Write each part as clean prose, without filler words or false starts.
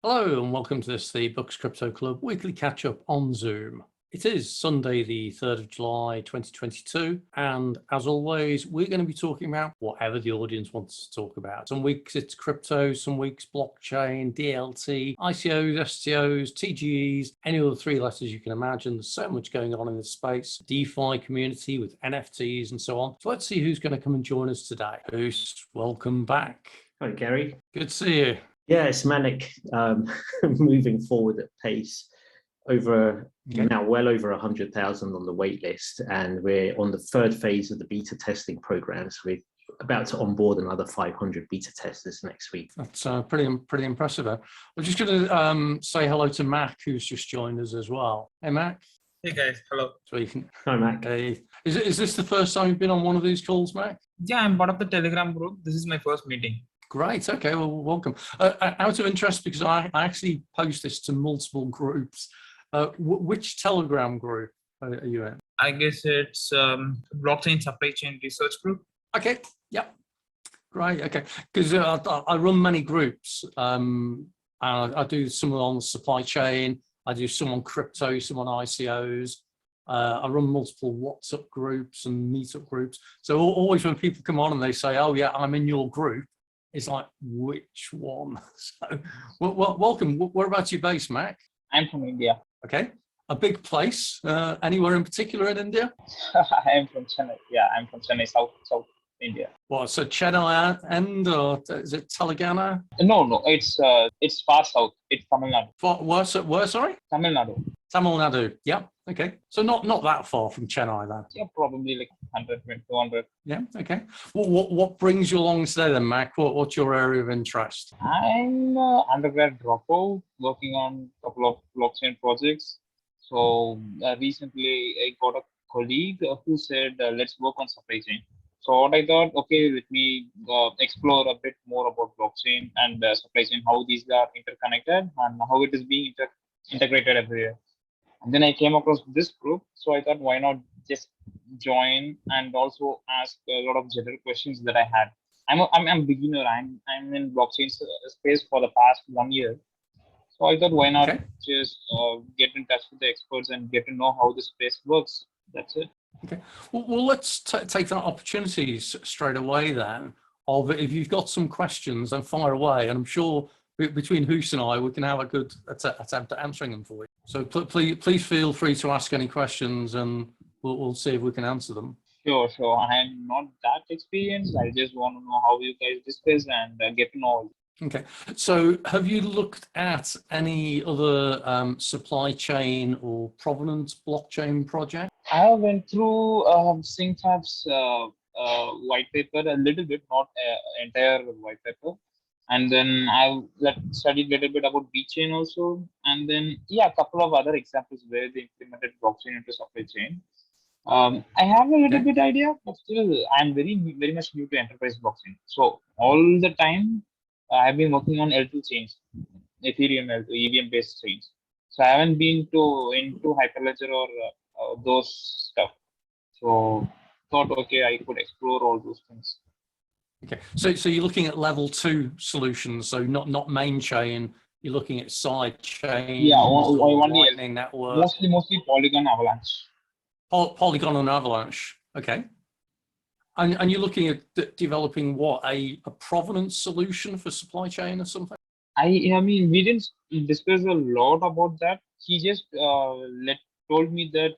Hello and welcome to the Books Crypto Club weekly catch-up on Zoom. It is Sunday the 3rd of July 2022 and as always we're going to be talking about whatever the audience wants to talk about. Some weeks it's crypto, some weeks blockchain, DLT, ICOs, STOs, TGEs, any of the three letters you can imagine. There's so much going on in this space. DeFi community with NFTs and so on. So let's see who's going to come and join us today. Bruce, welcome back. Hi Gary. Good to see you. Yeah, it's manic, moving forward at pace. Now well over 100,000 on the wait list, and we're on the third phase of the beta testing programs. We're about to onboard another 500 beta testers next week. That's pretty impressive. I'm just going to say hello to Mac, who's just joined us as well. Hey Mac. Hey guys, hello. Hi Mac. Hey. Is this the first time you've been on one of these calls, Mac? Yeah, I'm part of the Telegram group. This is my first meeting. Great. Okay. Well, welcome. Out of interest, because I actually post this to multiple groups. Which Telegram group are you in? I guess it's blockchain supply chain research group. Okay. Yep. Great. Okay. Because I run many groups. I do some on the supply chain. I do some on crypto, some on ICOs. I run multiple WhatsApp groups and meetup groups. So always when people come on and they say, "Oh yeah, I'm in your group," it's like, which one? So, welcome. Whereabouts are you based, Mac? I'm from India. Okay. A big place. Anywhere in particular in India? I am from Chennai. Yeah, I'm from Chennai, South India. What? So Chennai end, or is it Telangana? No. It's far south. It's Tamil Nadu. Where? Sorry? Tamil Nadu. Tamil Nadu. Yeah. Okay. So not that far from Chennai then. Yeah, probably like 100, 200. Yeah. Okay. What brings you along today then, Mac? What's your area of interest? I'm undergrad dropout, working on a couple of blockchain projects. So recently I got a colleague who said, let's work on supply chain. So what I thought, okay, let me explore a bit more about blockchain and supply chain, how these are interconnected and how it is being integrated everywhere. And then I came across this group, so I thought, why not just join and also ask a lot of general questions that I had. I'm a beginner. I'm in blockchain space for the past 1 year, so I thought, why not just get in touch with the experts and get to know how the space works. That's it. Okay. Well, let's take that opportunity straight away then. Of if you've got some questions, then fire away, and I'm sure between Hoos and I, we can have a good attempt at answering them for you. So please feel free to ask any questions, and we'll see if we can answer them. Sure. I'm not that experienced. I just want to know how you guys discuss and get to know. Okay. So have you looked at any other supply chain or provenance blockchain project? I went through SingFab's white paper a little bit, not entire white paper. And then I studied a little bit about VeChain also. And then, a couple of other examples where they implemented blockchain into supply chain. I have a little bit idea, but still I'm very much new to enterprise blockchain. So all the time I've been working on L2 chains, Ethereum L2, EVM based chains. So I haven't been into Hyperledger or those stuff. So thought, okay, I could explore all those things. Okay, so you're looking at level 2 solutions, so not main chain. You're looking at side chain. Yeah, only Lightning Network. Mostly Polygon Avalanche. Polygon and Avalanche. Okay, and you're looking at developing what, a provenance solution for supply chain or something? I mean, we didn't discuss a lot about that. He just told me that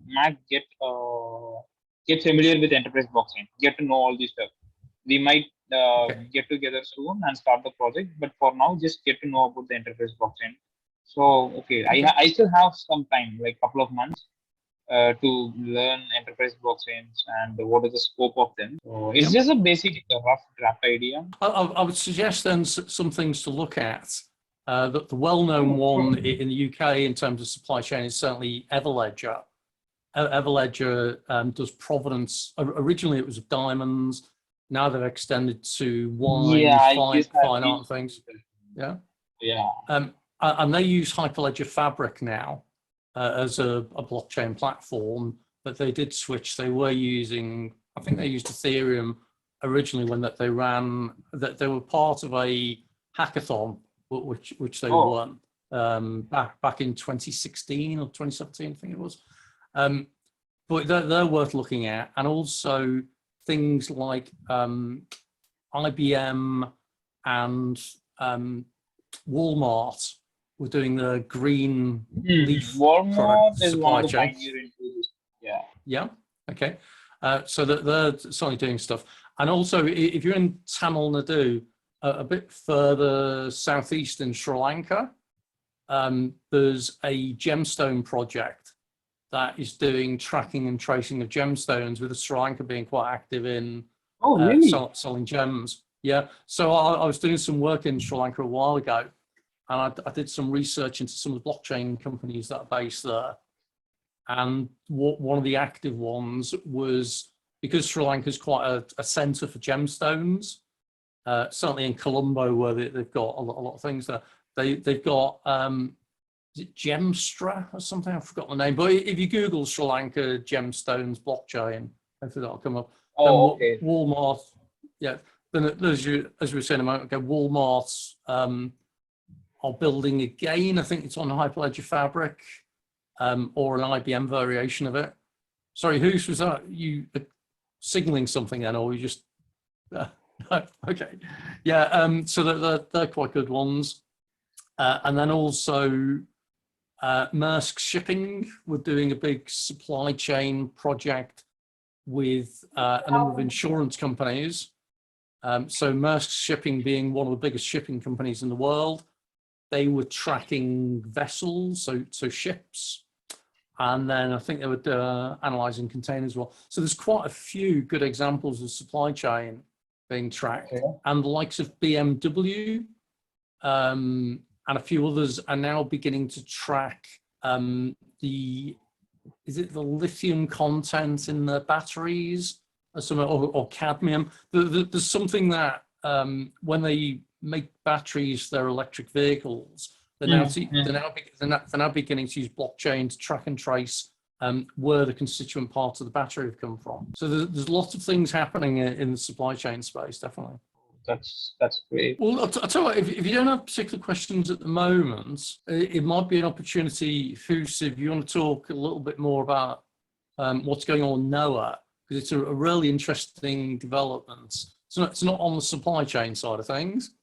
Mac get familiar with enterprise blockchain, get to know all this stuff. We might get together soon and start the project, but for now, just get to know about the enterprise blockchain. So, okay. I still have some time, like a couple of months, to learn enterprise blockchains and what is the scope of them. So it's just a basic, rough draft idea. I would suggest then some things to look at. The well-known one in the UK in terms of supply chain is certainly Everledger. Everledger does provenance. Originally, it was diamonds. Now they've extended to wine, fine art things. Yeah. And they use Hyperledger Fabric now as a blockchain platform, but they did switch. They were using, I think they used Ethereum originally when they were part of a hackathon which they Oh. won back in 2016 or 2017, I think it was. But they're worth looking at, and also things like IBM and Walmart were doing the green leaf Walmart product is supply one of the chain. pioneer into this. Yeah. Yeah. Okay. So they're certainly doing stuff, and also if you're in Tamil Nadu, a bit further southeast in Sri Lanka, there's a gemstone project that is doing tracking and tracing of gemstones, with Sri Lanka being quite active in selling gems. Yeah. So I was doing some work in Sri Lanka a while ago, and I did some research into some of the blockchain companies that are based there. And one of the active ones was, because Sri Lanka is quite a centre for gemstones, certainly in Colombo, where they've got a lot of things there. They've got, is it Gemstra or something? I've forgotten the name. But if you Google Sri Lanka gemstones blockchain, hopefully that'll come up. Oh, okay. Walmart, yeah. Then as we were saying a moment ago, Walmart are building again. I think it's on Hyperledger Fabric, or an IBM variation of it. Sorry, whose was that? You signaling something then, or you just? No, okay, yeah. So they're quite good ones, and then also Maersk Shipping were doing a big supply chain project with a number of insurance companies. So Maersk Shipping being one of the biggest shipping companies in the world, they were tracking vessels, so ships, and then I think they were analyzing containers as well. So there's quite a few good examples of supply chain being tracked, and the likes of BMW and a few others are now beginning to track is it the lithium content in the batteries or cadmium? There's something that when they make batteries for their electric vehicles, they're now beginning to use blockchain to track and trace where the constituent parts of the battery have come from. So there's lots of things happening in the supply chain space, definitely. That's great. Well, I'll tell you what, if you don't have particular questions at the moment, it might be an opportunity, Hus, if you want to talk a little bit more about what's going on in NOAA, because it's a really interesting development. So it's not on the supply chain side of things,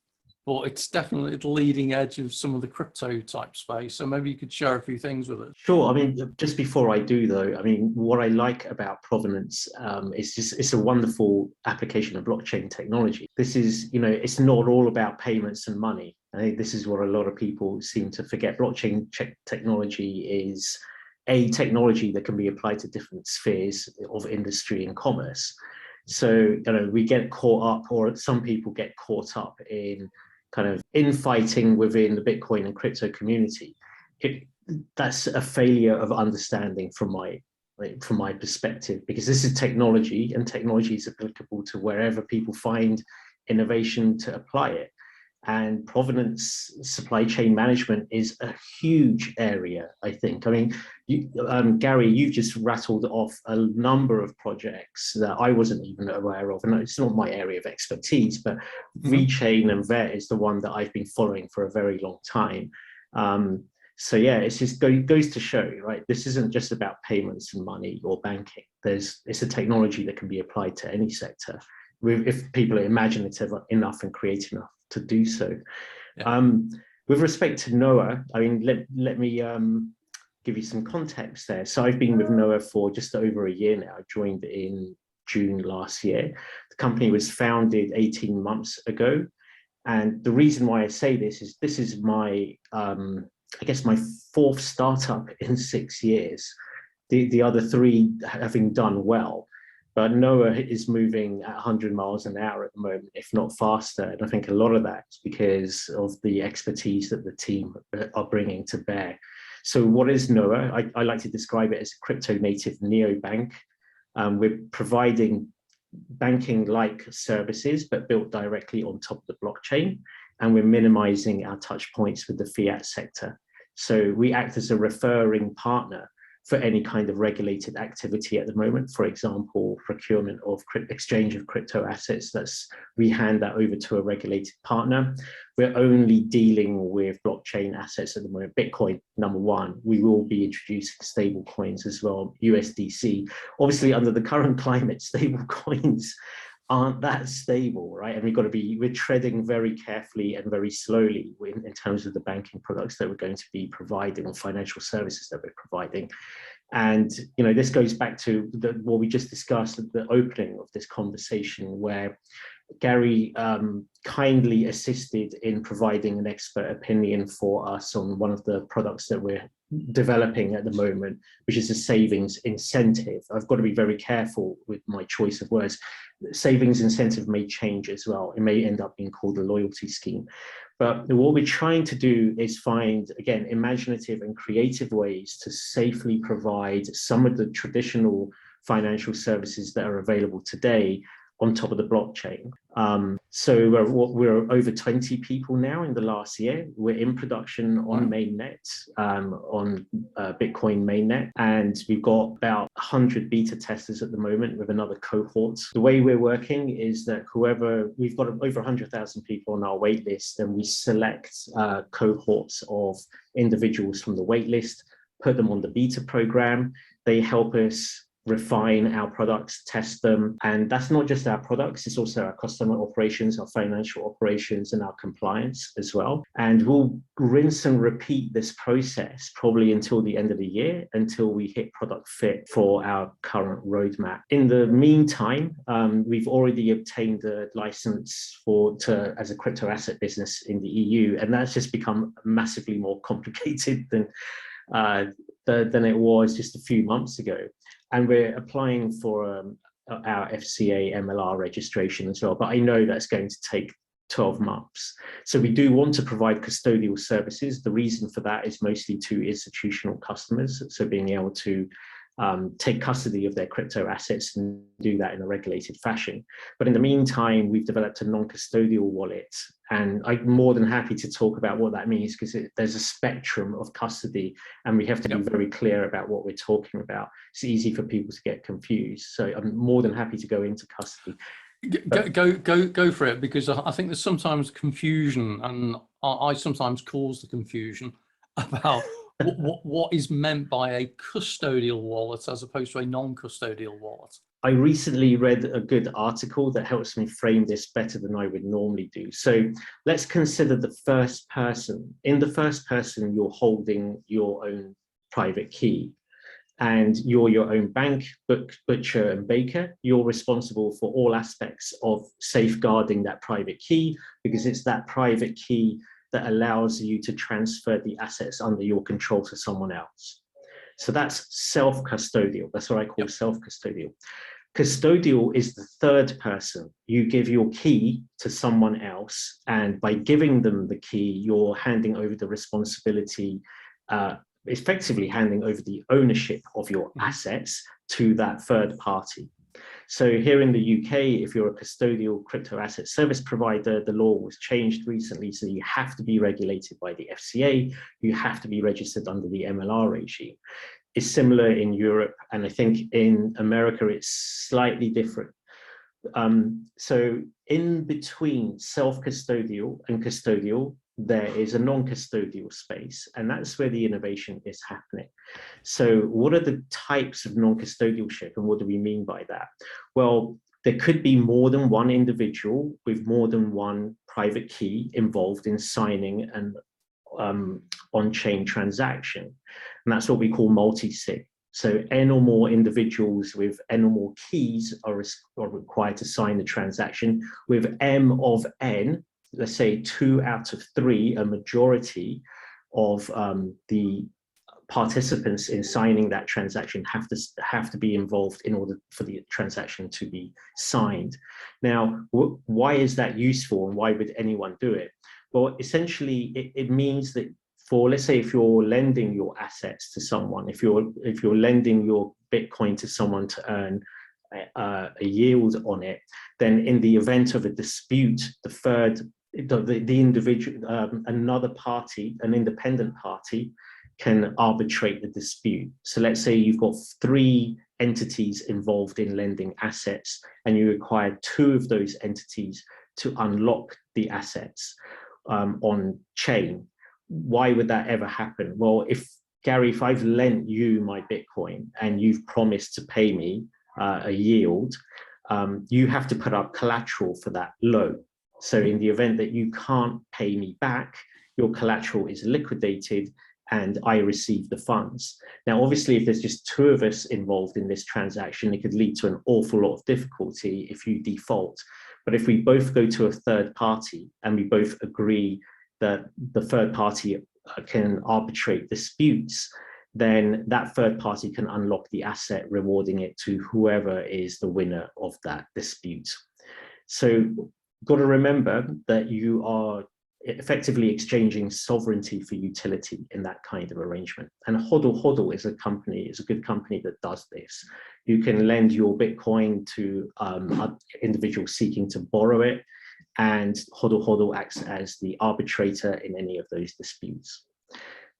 but it's definitely at the leading edge of some of the crypto type space. So maybe you could share a few things with us. Sure. I mean, just before I do though, I mean, what I like about Provenance is it's a wonderful application of blockchain technology. This is, it's not all about payments and money. I think this is what a lot of people seem to forget. Blockchain technology is a technology that can be applied to different spheres of industry and commerce. So, we get caught up, or some people get caught up in kind of infighting within the Bitcoin and crypto community. That's a failure of understanding from my perspective, because this is technology, and technology is applicable to wherever people find innovation to apply it. And provenance supply chain management is a huge area, I think. I mean, Gary, you've just rattled off a number of projects that I wasn't even aware of, and it's not my area of expertise, but VeChain and Vet is the one that I've been following for a very long time. So yeah, it just goes to show, right? This isn't just about payments and money or banking. It's a technology that can be applied to any sector, if people are imaginative enough and creative enough to do so. Yeah. With respect to NOAA, I mean, let me give you some context there. So I've been with NOAA for just over a year now. I joined in June last year. The company was founded 18 months ago. And the reason why I say this is my, I guess, my fourth startup in 6 years. The other three having done well. But NOAA is moving at 100 miles an hour at the moment, if not faster. And I think a lot of that is because of the expertise that the team are bringing to bear. So what is NOAA? I like to describe it as a crypto-native neobank. We're providing banking-like services, but built directly on top of the blockchain. And we're minimizing our touch points with the fiat sector. So we act as a referring partner for any kind of regulated activity at the moment. For example, procurement of exchange of crypto assets, we hand that over to a regulated partner. We're only dealing with blockchain assets at the moment. Bitcoin, number one. We will be introducing stable coins as well, USDC. Obviously, under the current climate, stable coins aren't that stable, right? And we're treading very carefully and very slowly in terms of the banking products that we're going to be providing, or financial services that we're providing. And, you know, this goes back to what we just discussed at the opening of this conversation, where Gary kindly assisted in providing an expert opinion for us on one of the products that we're developing at the moment, which is a savings incentive. I've got to be very careful with my choice of words. Savings incentive may change as well. It may end up being called a loyalty scheme. But what we're trying to do is find, again, imaginative and creative ways to safely provide some of the traditional financial services that are available today on top of the blockchain. So we're over 20 people now in the last year. We're in production on mainnet, on Bitcoin mainnet, and we've got about 100 beta testers at the moment with another cohort. The way we're working is that we've got over 100,000 people on our wait list, and we select cohorts of individuals from the wait list, put them on the beta program. They help us refine our products, test them. And that's not just our products, it's also our customer operations, our financial operations, and our compliance as well. And we'll rinse and repeat this process probably until the end of the year, until we hit product fit for our current roadmap. In the meantime, we've already obtained a license as a crypto asset business in the EU, and that's just become massively more complicated than it was just a few months ago. And we're applying for our FCA MLR registration as well. But I know that's going to take 12 months. So we do want to provide custodial services. The reason for that is mostly to institutional customers. So being able to take custody of their crypto assets and do that in a regulated fashion. But in the meantime, we've developed a non-custodial wallet. And I'm more than happy to talk about what that means, because there's a spectrum of custody, and we have to be very clear about what we're talking about. It's easy for people to get confused. So I'm more than happy to go into custody. Go for it, because I think there's sometimes confusion, and I sometimes cause the confusion about what is meant by a custodial wallet as opposed to a non-custodial wallet. I recently read a good article that helps me frame this better than I would normally do. So let's consider the first person. In the first person, you're holding your own private key, and you're your own bank, butcher, and baker. You're responsible for all aspects of safeguarding that private key, because it's that private key that allows you to transfer the assets under your control to someone else. So that's self-custodial. That's what I call self-custodial. Custodial is the third person. You give your key to someone else, and by giving them the key, you're handing over the responsibility, effectively handing over the ownership of your assets to that third party. So here in the UK, if you're a custodial crypto asset service provider, the law was changed recently. So you have to be regulated by the FCA. You have to be registered under the MLR regime. It's similar in Europe, and I think in America, it's slightly different. So in between self-custodial and custodial, there is a non-custodial space, and that's where the innovation is happening. So what are the types of non-custodialship, and what do we mean by that? Well, there could be more than one individual with more than one private key involved in signing an on-chain transaction, and that's what we call multi-sig. So n or more individuals with n or more keys are required to sign the transaction. With m of n, let's say 2 out of 3, a majority of the participants in signing that transaction have to be involved in order for the transaction to be signed. Now, why is that useful, and why would anyone do it? Well, essentially, it means that let's say if you're lending your assets to someone, if you're lending your Bitcoin to someone to earn a yield on it, then in the event of a dispute, the individual, another party, an independent party, can arbitrate the dispute. So let's say you've got 3 entities involved in lending assets, and you require 2 of those entities to unlock the assets on chain. Why would that ever happen? Well, Gary, if I've lent you my Bitcoin and you've promised to pay me a yield, you have to put up collateral for that loan. So in the event that you can't pay me back, your collateral is liquidated and I receive the funds. Now, obviously, if there's just 2 of us involved in this transaction, it could lead to an awful lot of difficulty if you default. But if we both go to a third party and we both agree that the third party can arbitrate disputes, then that third party can unlock the asset, rewarding it to whoever is the winner of that dispute. So got to remember that you are effectively exchanging sovereignty for utility in that kind of arrangement. And Hodl Hodl is a good company that does this. You can lend your Bitcoin to individuals seeking to borrow it, and Hodl Hodl acts as the arbitrator in any of those disputes.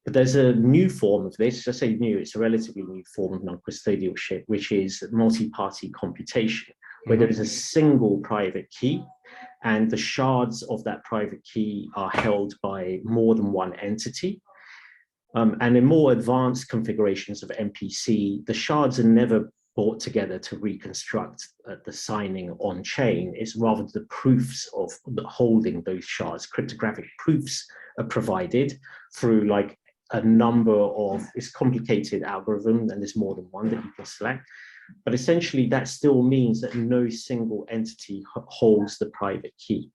But there's a new form of this. I say new, it's a relatively new form of non-custodialship, which is multi-party computation, where there is a single private key, and the shards of that private key are held by more than one entity. And in more advanced configurations of MPC, the shards are never brought together to reconstruct the signing on chain. It's rather the proofs of holding those shards. Cryptographic proofs are provided through like a number of, it's complicated algorithm, and there's more than one that you can select. But essentially that still means that no single entity holds the private key.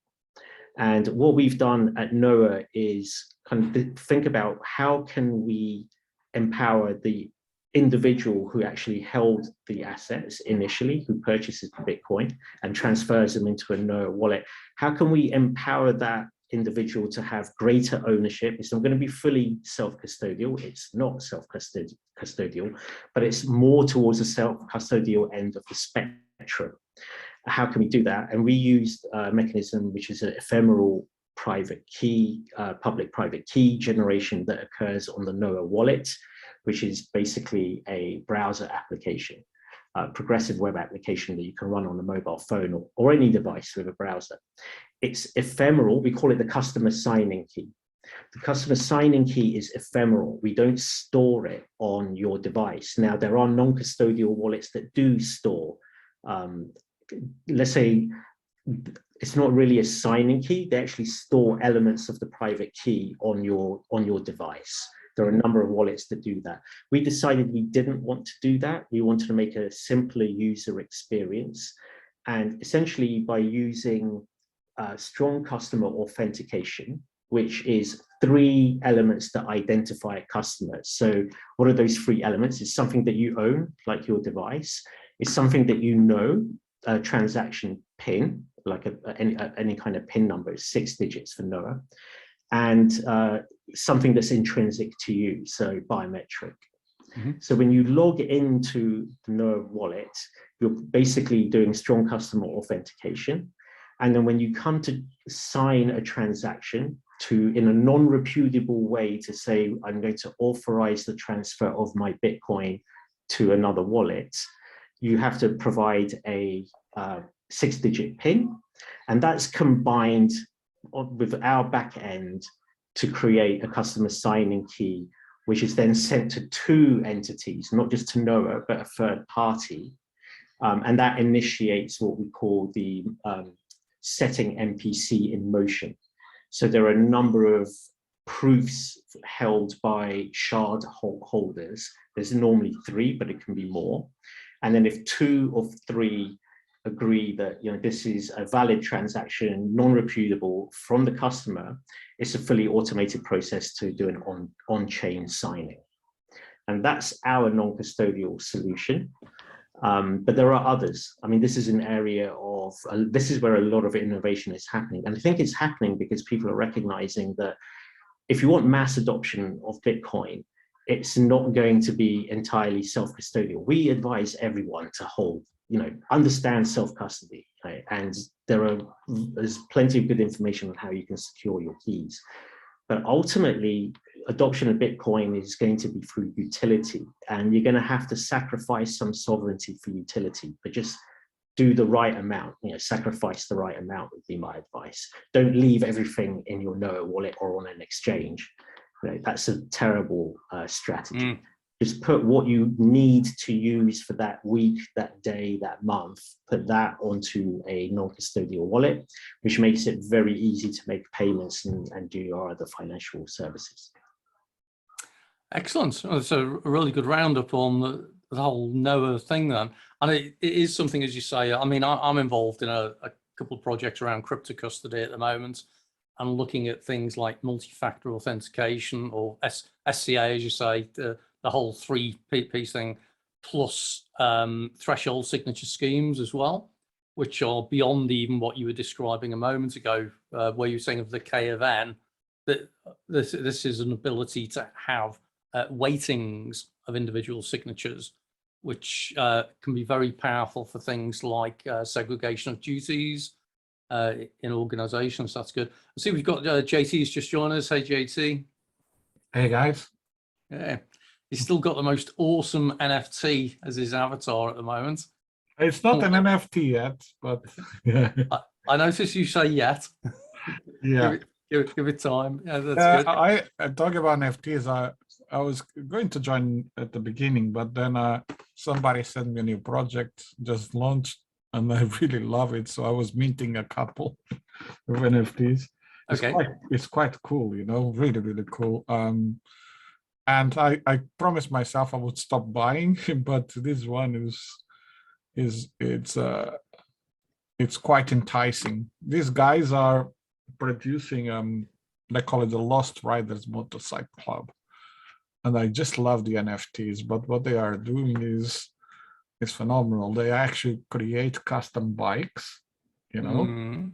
And what we've done at NOAA is kind of think about how can we empower the individual who actually held the assets initially, who purchases the Bitcoin and transfers them into a NOAA wallet. How can we empower that individual to have greater ownership? It's not going to be fully self-custodial. It's not self-custodial, but it's more towards the self-custodial end of the spectrum. How can we do that? And we used a mechanism which is an ephemeral private key, public-private key generation that occurs on the NOAA wallet, which is basically a browser application, progressive web application that you can run on a mobile phone or any device with a browser. It's ephemeral. We call it the customer signing key. The customer signing key is ephemeral. We don't store it on your device. Now, there are non-custodial wallets that do store, let's say, it's not really a signing key. They actually store elements of the private key on your device. There are a number of wallets that do that. We decided we didn't want to do that. We wanted to make a simpler user experience. And essentially by using strong customer authentication, which is 3 elements that identify a customer. So what are those 3 elements? It's something that you own, like your device. It's something that you know, a transaction PIN, like any kind of PIN number, is 6 digits for NOAA. And something that's intrinsic to you, so biometric. Mm-hmm. So when you log into the NOAA wallet, you're basically doing strong customer authentication. And then when you come to sign a transaction in a non-repudiable way to say, I'm going to authorize the transfer of my Bitcoin to another wallet, you have to provide a 6-digit PIN. And that's combined with our back end to create a customer signing key, which is then sent to 2 entities, not just to NOAA, but a third party. And that initiates what we call the setting MPC in motion. So there are a number of proofs held by shard holders. There's normally 3, but it can be more. And then if 2 of 3 agree that this is a valid transaction, non-repudiable from the customer, it's a fully automated process to do an on-chain signing. And that's our non-custodial solution. But there are others. I mean, this is an area of, this is where a lot of innovation is happening. And I think it's happening because people are recognizing that if you want mass adoption of Bitcoin, it's not going to be entirely self-custodial. We advise everyone to hold, understand self-custody, right? And there's plenty of good information on how you can secure your keys. But ultimately, adoption of Bitcoin is going to be through utility, and you're going to have to sacrifice some sovereignty for utility, but just do the right amount, sacrifice the right amount would be my advice. Don't leave everything in your Noah wallet or on an exchange. That's a terrible strategy. Just put what you need to use for that week, that day, that month, put that onto a non-custodial wallet, which makes it very easy to make payments and do your other financial services. Excellent. Well, it's a really good roundup on the whole Noah thing then. And it is something, as you say, I mean, I'm involved in a couple of projects around crypto custody at the moment, and looking at things like multi-factor authentication, or SCA, as you say, the whole three-piece thing, plus threshold signature schemes as well, which are beyond even what you were describing a moment ago, where you were saying of the K of N, that this is an ability to have weightings of individual signatures, which can be very powerful for things like segregation of duties in organizations. That's good. I see we've got JT's just joined us. Hey, JT. Hey, guys. Yeah. He's still got the most awesome NFT as his avatar at the moment. It's not an NFT yet, but yeah. I notice you say yet. Yeah. Give it time. Yeah, that's good. I talk about NFTs. I was going to join at the beginning, but then somebody sent me a new project, just launched, and I really love it. So I was minting a couple of NFTs. It's quite cool, really, really cool. And I promised myself I would stop buying, but this one it's quite enticing. These guys are producing they call it the Lost Riders Motorcycle Club, and I just love the NFTs. But what they are doing is phenomenal. They actually create custom bikes, and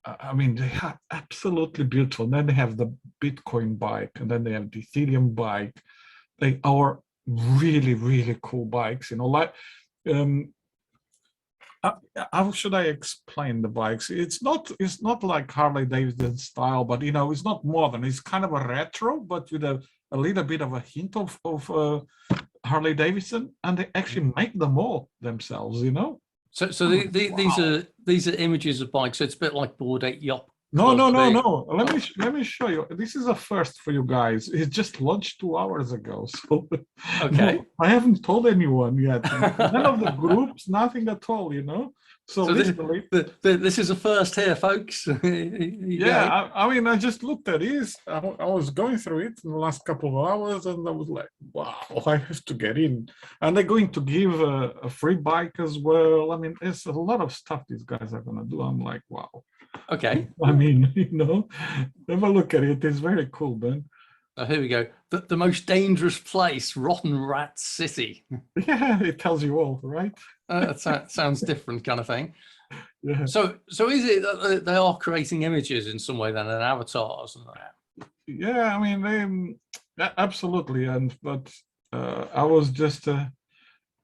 I mean, they are absolutely beautiful. And then they have the Bitcoin bike, and then they have the Ethereum bike. They are really, really cool bikes. How should I explain the bikes? It's not like Harley Davidson style, but it's not modern. It's kind of a retro, but with a little bit of a hint of Harley Davidson, and they actually make them all themselves. So these are images of bikes. So it's a bit like Bored Ape Yacht. No. Let me show you. This is a first for you guys. It just launched 2 hours ago. So okay, I haven't told anyone yet. None of the groups, nothing at all. So this is a first here, folks. Yeah, I mean, I just looked at this. I was going through it in the last couple of hours, and I was like, wow, I have to get in. And they're going to give a free bike as well. I mean, there's a lot of stuff these guys are going to do. I'm like, wow. Okay. I mean, have a look at it. It's very cool, man. Oh, here we go. The most dangerous place, Rotten Rat City. Yeah, it tells you all, right? That sounds different kind of thing. Yeah. So is it that they are creating images in some way then, and avatars and that? Yeah, I mean, absolutely. But I was just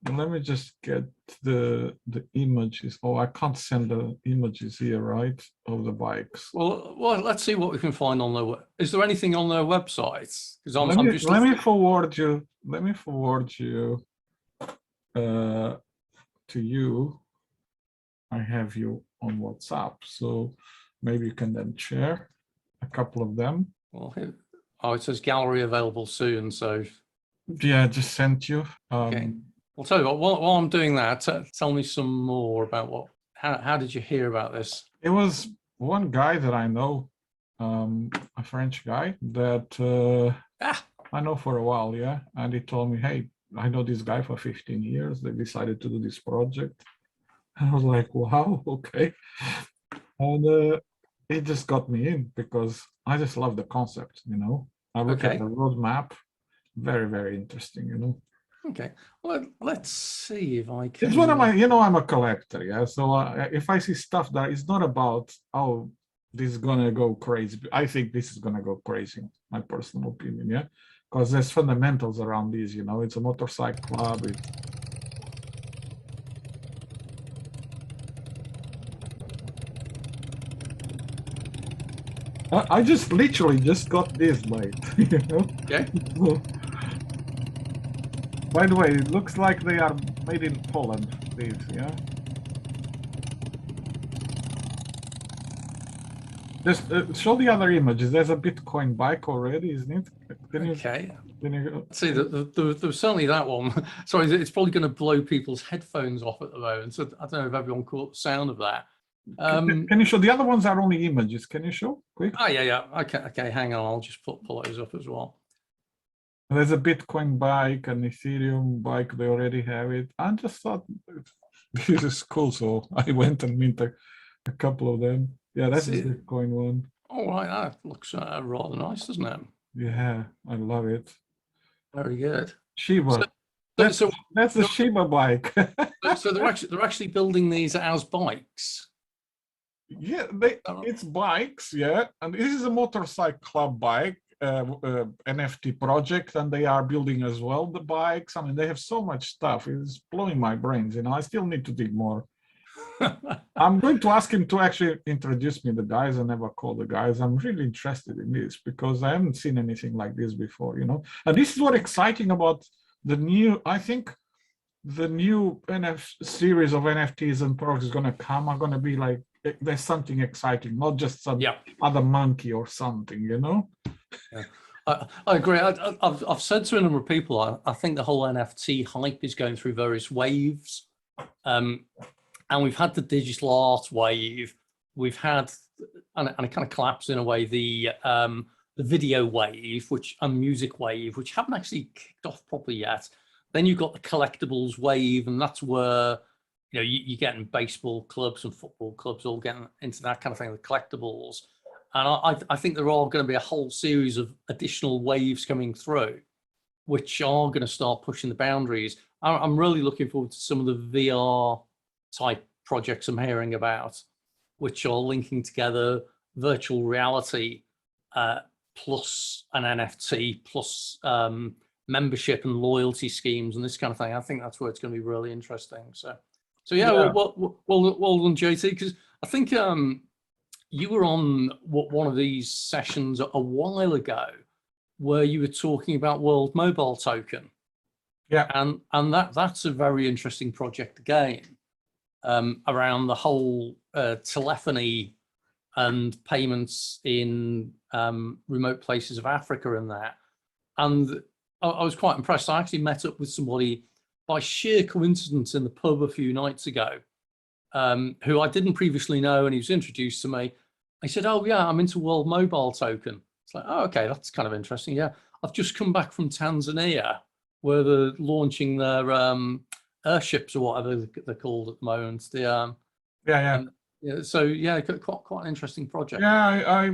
let me just get the images. Oh, I can't send the images here, right, of the bikes. Well, let's see what we can find on their. Is there anything on their websites? Because let me forward you. Let me forward you to you. I have you on WhatsApp, so maybe you can then share a couple of them. Well, it says gallery available soon. So yeah, I just sent you. Okay. I'll tell you what, while I'm doing that, tell me some more about how did you hear about this? It was one guy that I know, a French guy that I know for a while, yeah. And he told me, hey, I know this guy for 15 years. They decided to do this project. And I was like, wow, okay. And it just got me in because I just love the concept, I look at the roadmap, very, very interesting, Okay, well, let's see if I can. It's one of my, I'm a collector, yeah. So if I see stuff that is not about, oh, this is gonna go crazy. I think this is gonna go crazy, my personal opinion, yeah. Because there's fundamentals around this, it's a motorcycle club. I just literally just got this, mate. You know? Okay. By the way, it looks like they are made in Poland, these, yeah? Just show the other images. There's a Bitcoin bike already, isn't it? Can you, Okay. can you See, there's certainly that one. Sorry, it's probably going to blow people's headphones off at the moment. So I don't know if everyone caught the sound of that. can you show? The other ones are only images. Can you show quick? Oh, yeah. Okay, hang on. I'll just pull those up as well. There's a Bitcoin bike, an Ethereum bike. They already have it. I just thought this is cool, so I went and minted a couple of them. Yeah, that's the Bitcoin one. Oh, right, that looks rather nice, doesn't it? Yeah, I love it. Very good. Shiba. So, That's the Shiba bike. so they're actually building these as bikes. Yeah, it's bikes, yeah, and this is a motorcycle club bike NFT project, and they are building as well the bikes. I mean, they have so much stuff. It's blowing my brains. You know, I still need to dig more. I'm going to ask him to actually introduce me the guys. I never call the guys. I'm really interested in this because I haven't seen anything like this before. You know, and this is what exciting about the new. I think the new series of NFTs and products is going to come are going to be like there's something exciting, not just some other monkey or something, you know. Yeah. I agree. I've said to a number of people, I think the whole NFT hype is going through various waves, and we've had the digital art wave, we've had, and it kind of collapsed in a way, the video wave, and music wave, which haven't actually kicked off properly yet. Then you've got the collectibles wave, and that's where, you know, you're getting baseball clubs and football clubs all getting into that kind of thing, the collectibles. And I think there are going to be a whole series of additional waves coming through, which are going to start pushing the boundaries. I'm really looking forward to some of the VR type projects I'm hearing about, which are linking together virtual reality plus an NFT plus membership and loyalty schemes and this kind of thing. I think that's where it's going to be really interesting. So yeah. Well done, JT, because I think you were on one of these sessions a while ago where you were talking about World Mobile Token. Yeah. And that's a very interesting project again, around the whole telephony and payments in remote places of Africa and that. And I was quite impressed. I actually met up with somebody by sheer coincidence in the pub a few nights ago, who I didn't previously know, and he was introduced to me. I said, "Oh yeah, I'm into World Mobile Token." It's like, "Oh, okay, that's kind of interesting." Yeah, I've just come back from Tanzania, where they're launching their airships or whatever they're called at the moment. The so yeah, quite an interesting project. Yeah,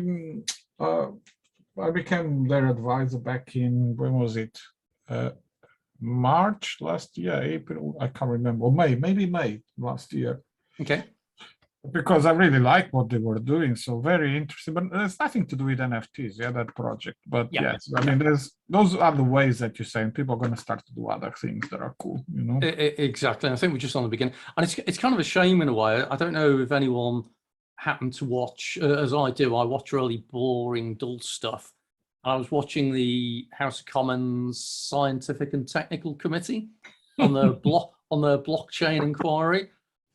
I became their advisor back in, when was it? March last year, April, I can't remember, or maybe May last year. Okay. Because I really like what they were doing, so very interesting. But there's nothing to do with NFTs, that project. But yes, I mean, those are the ways that you're saying people are going to start to do other things that are cool, you know. Exactly. I think we're just on the beginning, and it's kind of a shame in a way. I don't know if anyone happened to watch, as I do. I watch really boring, dull stuff. I was watching the House of Commons Scientific and Technical Committee on their blockchain inquiry,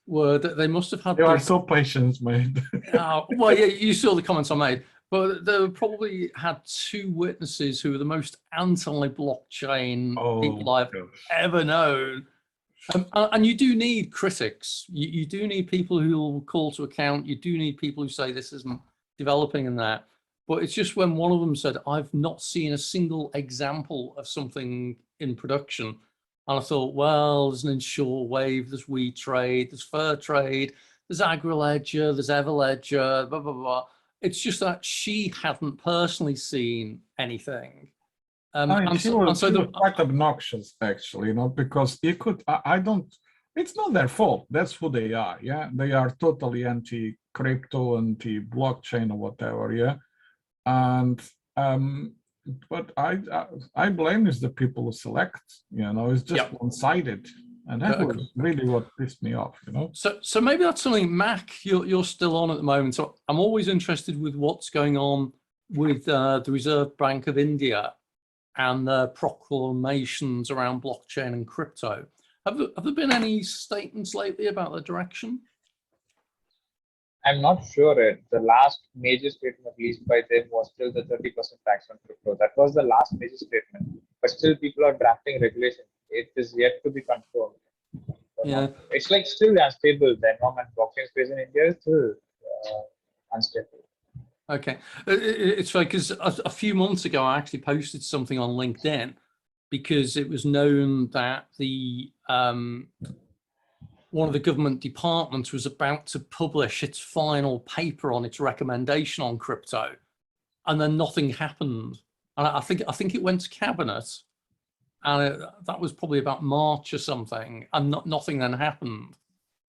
where they must have had. You are so patient, mate. Well, yeah, you saw the comments I made, but they probably had two witnesses who were the most anti-blockchain people I've ever known. And you do need critics. You do need people who will call to account. You do need people who say this isn't developing and that. But it's just when one of them said, "I've not seen a single example of something in production." And I thought, well, there's an Insure Wave, there's WeTrade, there's Fairtrade, there's AgriLedger, there's Everledger, blah, blah, blah. It's just that she hadn't personally seen anything. She was quite obnoxious, actually, you know, because it could, it's not their fault. That's who they are, yeah? They are totally anti-crypto, anti-blockchain or whatever, yeah? And but I blame is the people who select, you know, it's just one-sided, And that was really what pissed me off, you know. So maybe that's something, Mac, you're still on at the moment. So I'm always interested with what's going on with the Reserve Bank of India and the proclamations around blockchain and crypto. Have there been any statements lately about the direction? I'm not sure. The last major statement released by them was still the 30% tax on crypto. That was the last major statement. But still, people are drafting regulation. It is yet to be confirmed. Yeah, it's like still unstable. The environment blockchain space in India is still unstable. okay. It's funny because a few months ago, I actually posted something on LinkedIn because it was known that the one of the government departments was about to publish its final paper on its recommendation on crypto, and then nothing happened. And I think it went to cabinet, and that was probably about March or something, and nothing then happened.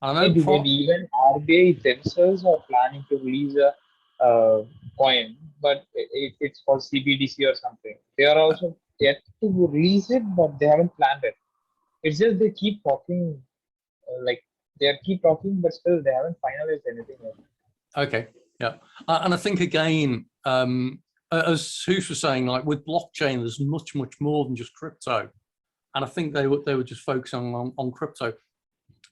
I know maybe even RBI themselves are planning to release a coin, but it's called CBDC or something. They are also yet to release it, but they haven't planned it. It's just they keep talking, keep talking, but still they haven't finalized anything yet. Okay, yeah, and I think again, as Hoosh was saying, like with blockchain, there's much more than just crypto, and I think they were just focusing on crypto.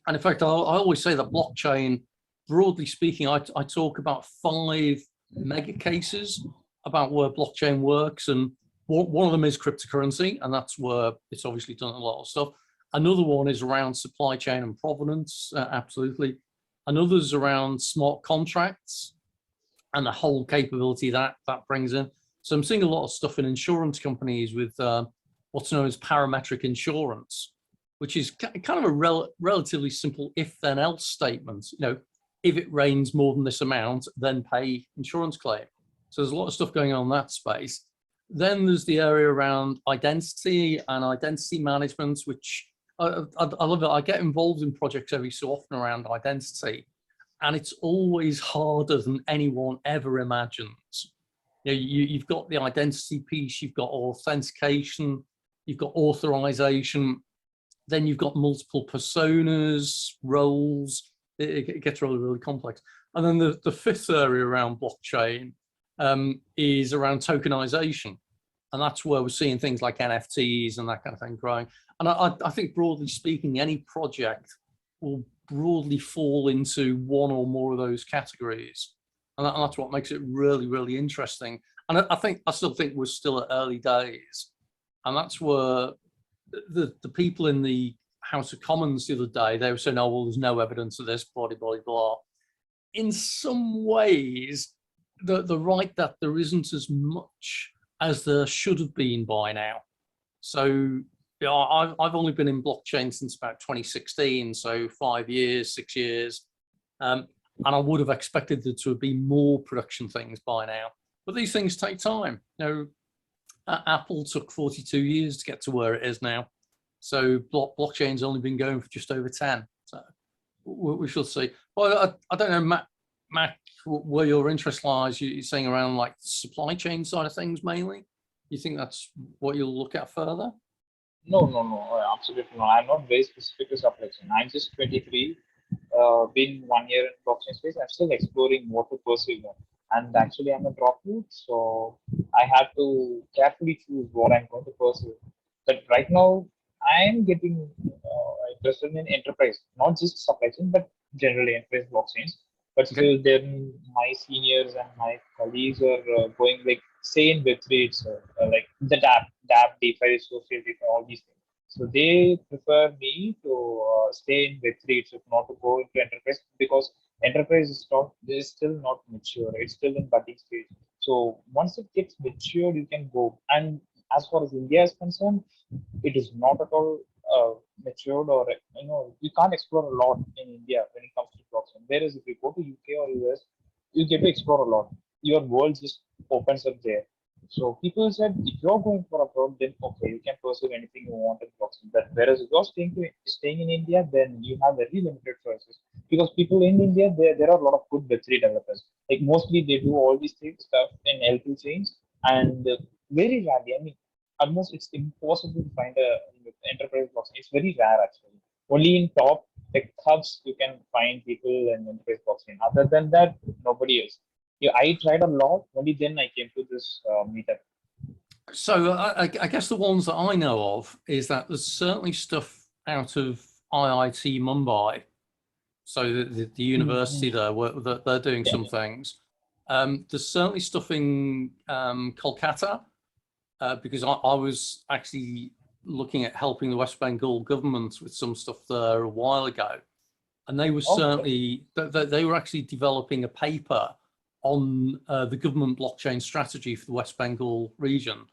And in fact, I always say that blockchain, broadly speaking, I talk about 5 mega cases about where blockchain works, and one of them is cryptocurrency, and that's where it's obviously done a lot of stuff. Another one is around supply chain and provenance, absolutely. Another's around smart contracts and the whole capability that brings in. So I'm seeing a lot of stuff in insurance companies with what's known as parametric insurance, which is kind of a relatively simple if-then-else statement. You know, if it rains more than this amount, then pay insurance claim. So there's a lot of stuff going on in that space. Then there's the area around identity and identity management, which I love it. I get involved in projects every so often around identity, and it's always harder than anyone ever imagines. You know, you've got the identity piece, you've got authentication, you've got authorization, then you've got multiple personas, roles. It gets really complex. And then the 5th area around blockchain is around tokenization. And that's where we're seeing things like NFTs and that kind of thing growing. And I think broadly speaking, any project will broadly fall into one or more of those categories. And that's what makes it really interesting. And I still think we're still at early days. And that's where the people in the House of Commons the other day, they were saying, oh, well, there's no evidence of this, blah, blah, blah. In some ways, they're right that there isn't as much as there should have been by now. So you know, I've only been in blockchain since about 2016, so 5 years, 6 years. And I would have expected there to be more production things by now. But these things take time. You know, Apple took 42 years to get to where it is now. So blockchain's only been going for just over 10. So we shall see. Well, I don't know, Mac, where your interest lies. You're saying around like supply chain side of things mainly. You think that's what you'll look at further? No, absolutely not. I'm not very specific to supply chain. I'm just 23, been 1 year in blockchain space. I'm still exploring what to pursue. And actually, I'm a dropout, so I have to carefully choose what I'm going to pursue. But right now, I'm getting interested in enterprise, not just supply chain, but generally enterprise blockchains. But still, then my seniors and my colleagues are going like say in Web3, it's like the DApp, DeFi, social DeFi, all these things. So they prefer me to stay in Web3 itself, not to go into enterprise, because enterprise is still not mature. It's still in budding stage. So once it gets mature, you can go. And as far as India is concerned, it is not at all matured, or you can't explore a lot in India when it comes to blockchain. Whereas if you go to UK or US, you get to explore a lot. Your world just opens up there. So people said, if you're going for abroad, then okay, you can pursue anything you want in blockchain. But whereas if you're staying in India, then you have very limited choices, because people in India, there are a lot of good Web3 developers. Like mostly they do all these things stuff in L2 chains, and very rarely, I mean, almost it's impossible to find a enterprise blockchain. It's very rare actually. only in top tech hubs you can find people in enterprise blockchain. Other than that, nobody else. Yeah, I tried a lot. Only then I came to this meetup. So I guess the ones that I know of is that there's certainly stuff out of IIT Mumbai. So the university there, that they're doing some things. There's certainly stuff in Kolkata, because I was actually looking at helping the West Bengal government with some stuff there a while ago. And they were certainly, they were actually developing a paper on the government blockchain strategy for the West Bengal region.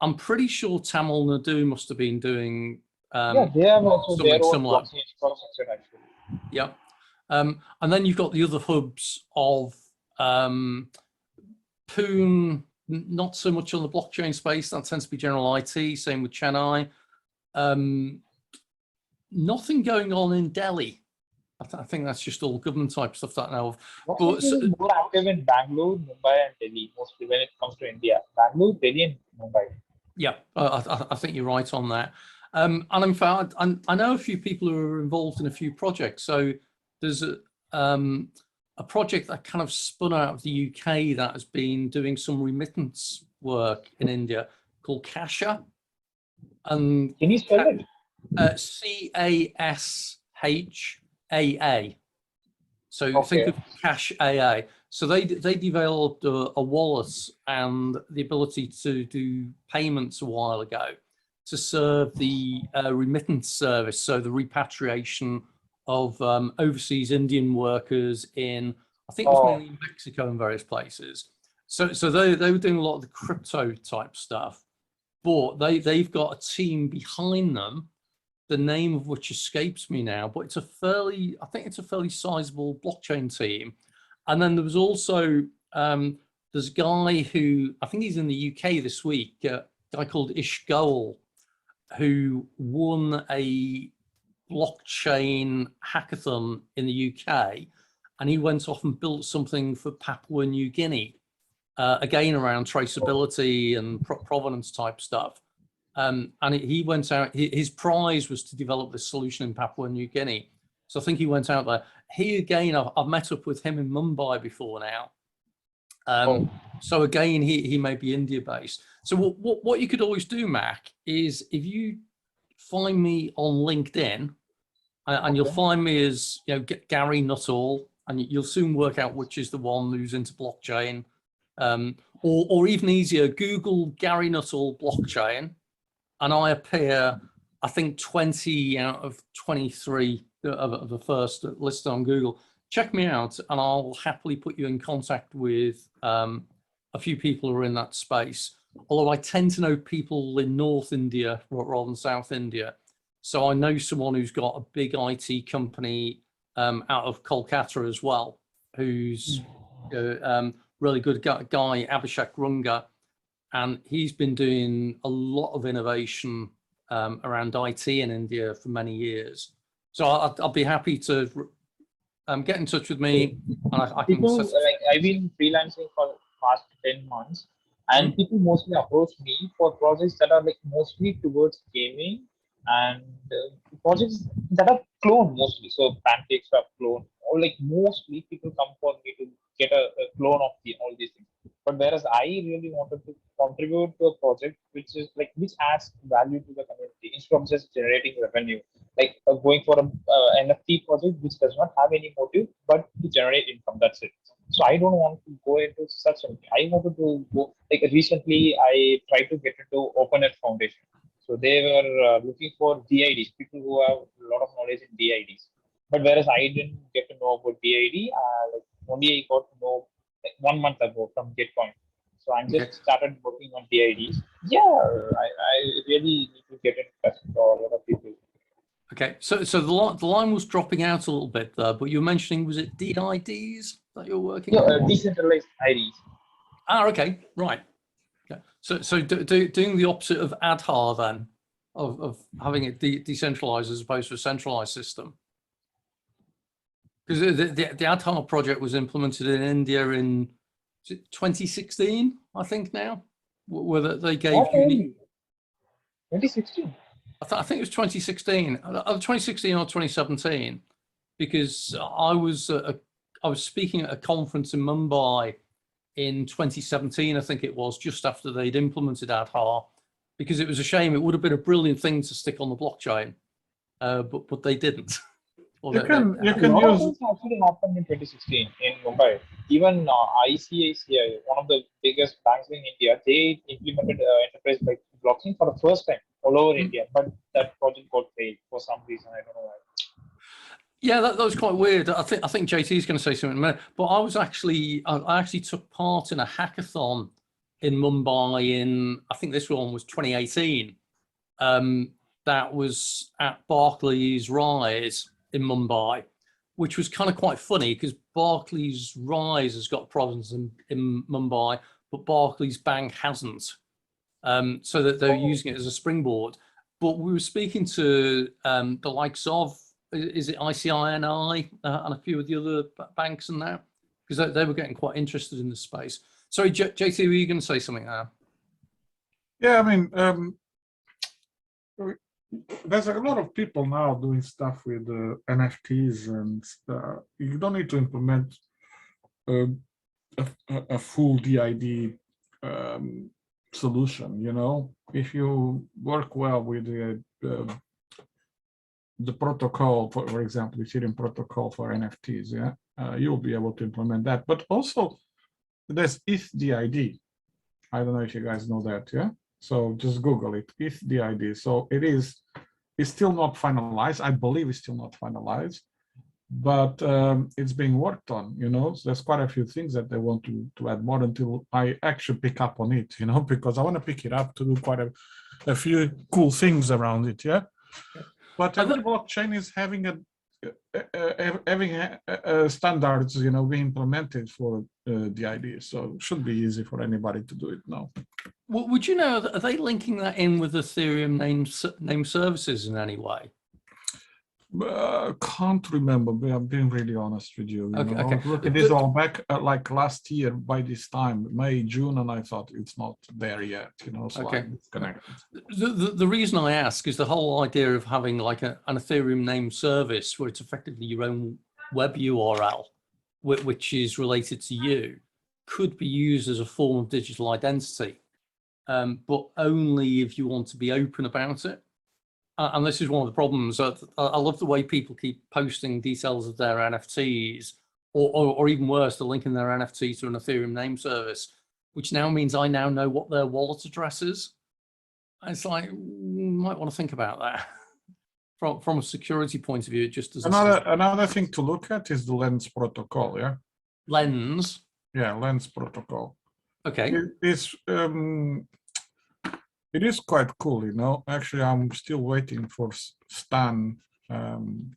I'm pretty sure Tamil Nadu must have been doing yeah, they have also their own similar. blockchain infrastructure actually. Yeah. And then you've got the other hubs of Pune, not so much on the blockchain space. That tends to be general IT. Same with Chennai. Nothing going on in Delhi. I think that's just all government type stuff that I know of. But more active in Bangalore, Mumbai, and Delhi, mostly when it comes to India. Bangalore, Delhi, and Mumbai. Yeah, I think you're right on that. And in fact, I know a few people who are involved in a few projects. So there's a project that kind of spun out of the UK that has been doing some remittance work in India called catchup. And can you spell it? CASHAA. So think of Cash AA. So they developed a wallet and the ability to do payments a while ago to serve the remittance service, so the repatriation of overseas Indian workers in, I think it was mainly in Mexico and various places. So they were doing a lot of the crypto type stuff, but they've got a team behind them, the name of which escapes me now, but it's I think it's a fairly sizable blockchain team. And then there was also, there's a guy who, I think he's in the UK this week, a guy called Ish Goel, who won a blockchain hackathon in the UK, and he went off and built something for Papua New Guinea, again around traceability and provenance type stuff. And he went out, his prize was to develop this solution in Papua New Guinea. So I think he went out there. He again, I've met up with him in Mumbai before now. So again, he may be India based. So what you could always do, Mac, is if you find me on LinkedIn, and you'll find me as Gary Nuttall, and you'll soon work out which is the one who's into blockchain, or even easier, Google Gary Nuttall blockchain, and I appear, I think 20 out of 23 of the first listed on Google. Check me out, and I'll happily put you in contact with a few people who are in that space. Although I tend to know people in North India rather than South India. So I know someone who's got a big IT company out of Kolkata as well, who's really good guy, Abhishek Runga, and he's been doing a lot of innovation around IT in India for many years. So I'll be happy to get in touch with me. And I can people, like, I've been freelancing for the past 10 months, and people mostly approach me for projects that are like mostly towards gaming and projects that are cloned mostly. So pancakes are cloned, or like mostly people come for me to get a clone of all these things. But whereas I really wanted to contribute to a project which adds value to the community instead of just generating revenue, like going for a NFT project which does not have any motive but to generate income. That's it. So I don't want to go into such a. I wanted to go, like, recently I tried to get into OpenEarth Foundation. So they were looking for DIDs, people who have a lot of knowledge in DIDs. But whereas I didn't get to know about DID, like only I got to know like 1 month ago from Gitcoin. So I'm just started working on DIDs. Yeah, I really need to get in touch with a lot of people. Okay, so the line was dropping out a little bit there, but you were mentioning, was it DIDs that you're working on? Decentralized IDs. Okay, right. Okay. So doing the opposite of Aadhaar then, of having it decentralized as opposed to a centralized system. Because the Aadhaar project was implemented in India in 2016, I think now, where they gave unique. 2016. I think it was 2016, 2016 or 2017, because I was speaking at a conference in Mumbai in 2017, I think it was, just after they'd implemented Aadhaar, because it was a shame. It would have been a brilliant thing to stick on the blockchain, but they didn't. You can A lot of use things actually happened in 2016 in Mumbai. Even ICICI, one of the biggest banks in India, they implemented enterprise like blockchain for the first time all over India, but that project got failed for some reason. I don't know why. Yeah, that was quite weird. I think JT is going to say something in a minute, but I actually took part in a hackathon in Mumbai in, I think this one was 2018. That was at Barclays Rise in Mumbai, which was kind of quite funny because Barclays Rise has got problems in Mumbai, but Barclays Bank hasn't. So that they're using it as a springboard. But we were speaking to the likes of, is it ICINI and a few of the other banks and that, because they were getting quite interested in the space. Sorry, JT, were you going to say something there? Yeah, I mean, there's a lot of people now doing stuff with NFTs, and you don't need to implement a full DID solution. You know, if you work well with the protocol, for example, Ethereum protocol for NFTs, yeah, you'll be able to implement that. But also, there's ETHDID. I don't know if you guys know that, yeah? So just Google it, ETHDID. So it's still not finalized. I believe it's still not finalized, but it's being worked on, you know? So there's quite a few things that they want to add more until I actually pick up on it, you know, because I want to pick it up to do quite a few cool things around it, yeah? But every blockchain is having standards, you know, being implemented for the idea. So it should be easy for anybody to do it now. Well, would you know, are they linking that in with Ethereum name services in any way? Can't remember, but I'm being really honest with you. Okay, I was looking this all back like last year by this time, May, June, and I thought it's not there yet, you know, so okay. I'm disconnected. The reason I ask is the whole idea of having like an Ethereum name service where it's effectively your own web URL, which is related to you, could be used as a form of digital identity, but only if you want to be open about it. And this is one of the problems. I love the way people keep posting details of their NFTs, or even worse, they're linking their NFT to an Ethereum name service, which now means I now know what their wallet address is. It's like, you might want to think about that. From a security point of view, it just doesn't. Another thing to look at is the Lens protocol, yeah? Lens? Yeah, Lens protocol. Okay. It is quite cool, you know. Actually, I'm still waiting for Stan to